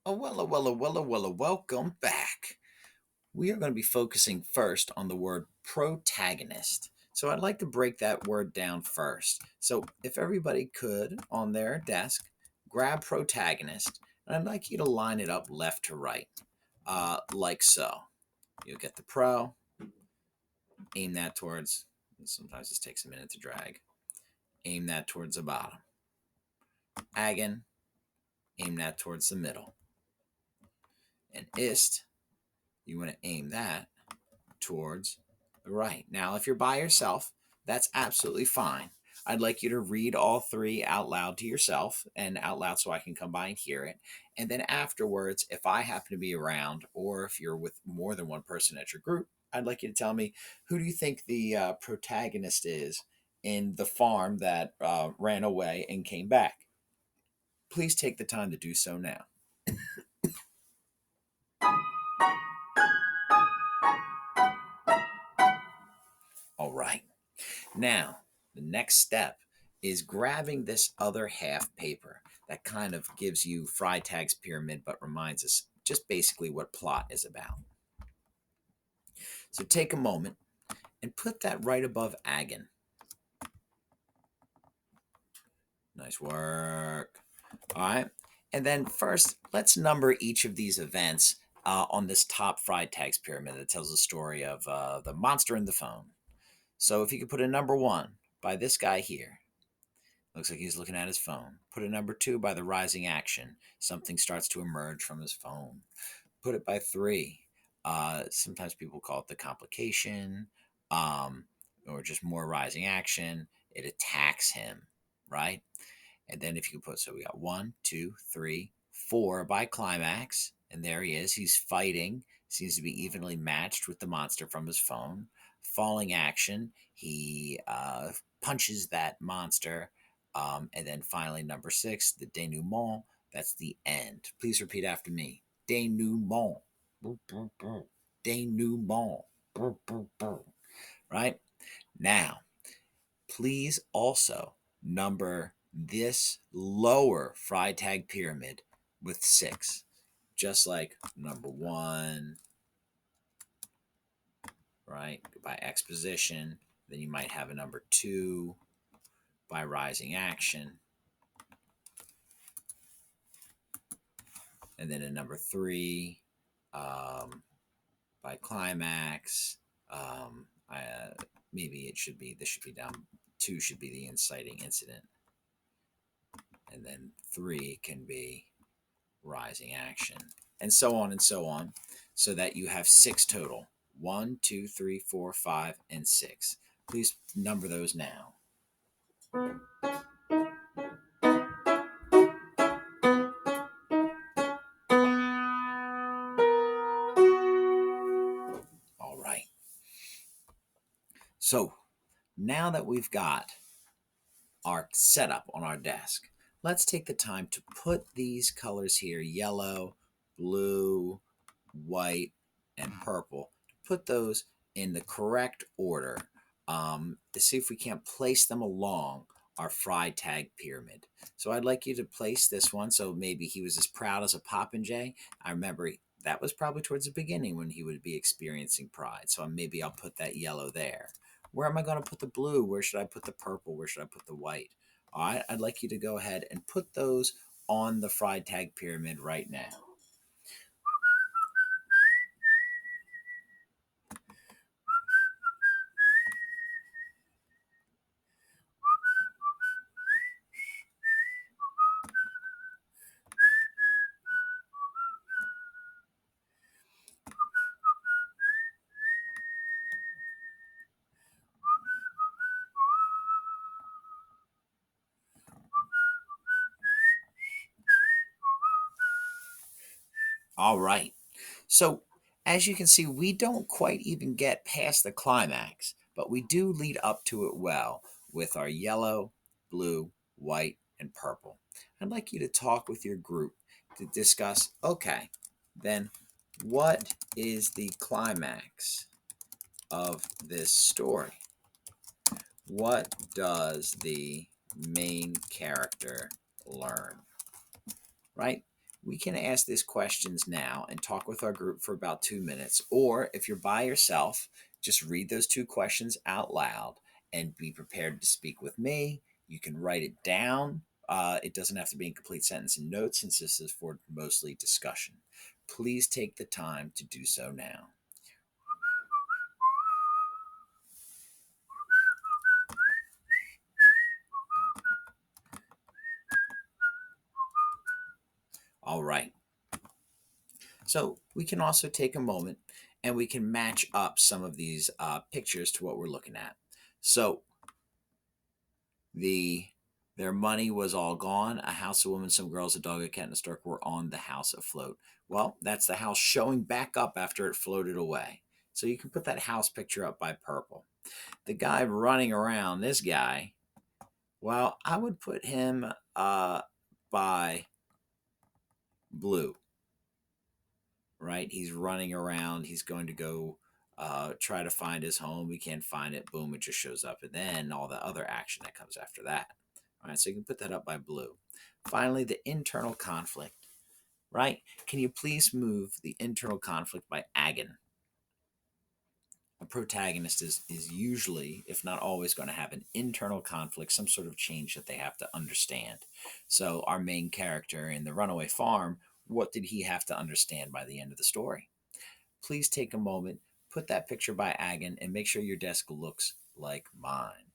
Welcome back. We are going to be focusing first on the word protagonist. So I'd like to break that word down first. So if everybody could, on their desk, grab protagonist, and I'd like you to line it up left to right, like so. You'll get the pro, aim that towards, sometimes this takes a minute to drag, aim that towards the bottom. Agon, aim that towards the middle. And ist, you want to aim that towards the right. Now, if you're by yourself, that's absolutely fine. I'd like you to read all three out loud to yourself and out loud so I can come by and hear it. And then afterwards, if I happen to be around or if you're with more than one person at your group, I'd like you to tell me who do you think the protagonist is in the farm that ran away and came back. Please take the time to do so now. All right. Now, the next step is grabbing this other half paper that kind of gives you Freytag's pyramid but reminds us just basically what plot is about. So take a moment and put that right above Agon. Nice work. All right. And then first, let's number each of these events on this top Freytag's pyramid that tells the story of the monster in the phone. So if you could put a number one by this guy here. Looks like he's looking at his phone. Put a number two by the rising action. Something starts to emerge from his phone. Put it by three. Sometimes people call it the complication, um, or just more rising action. It attacks him, right? And then if you put, so we got one, two, three, four by climax. And there he is. He's fighting. Seems to be evenly matched with the monster from his phone. Falling action. He punches that monster. And then finally, number six, the denouement. That's the end. Please repeat after me. Denouement. Denouement. Right? Now, please also number this lower Freytag pyramid with six, just like number one, right? By exposition. Then you might have a number two by rising action. And then a number three by climax. Maybe it should be, this should be down. Two should be the inciting incident. And then three can be rising action. And so on, so that you have six total. One, two, three, four, five, and six. Please number those now. All right. So now that we've got our setup on our desk, let's take the time to put these colors here, yellow, blue, white, and purple, put those in the correct order to see if we can't place them along our Freytag pyramid. So I'd like you to place this one. So maybe he was as proud as a popinjay. I remember that was probably towards the beginning when he would be experiencing pride. So maybe I'll put that yellow there. Where am I going to put the blue? Where should I put the purple? Where should I put the white? All right, I'd like you to go ahead and put those on the Freytag pyramid right now. All right. So, as you can see, we don't quite even get past the climax, but we do lead up to it well with our yellow, blue, white, and purple. I'd like you to talk with your group to discuss, okay, then what is the climax of this story? What does the main character learn? Right? We can ask these questions now and talk with our group for about 2 minutes. Or if you're by yourself, just read those two questions out loud and be prepared to speak with me. You can write it down. It doesn't have to be in complete sentence and notes since this is for mostly discussion. Please take the time to do so now. All right. So we can also take a moment and we can match up some of these pictures to what we're looking at. So the their money was all gone. A house, a woman, some girls, a dog, a cat, and a stork were on the house afloat. Well, that's the house showing back up after it floated away. So you can put that house picture up by purple. The guy running around, this guy, well, I would put him by blue, right? He's running around. He's going to go try to find his home. He can't find it. Boom, it just shows up. And then all the other action that comes after that. All right, so you can put that up by blue. Finally, the internal conflict, right? Can you please move the internal conflict by agon? A protagonist is usually, if not always, going to have an internal conflict, some sort of change that they have to understand. So, our main character in the Runaway Farm, what did he have to understand by the end of the story? Please take a moment, put that picture by agon, and make sure your desk looks like mine.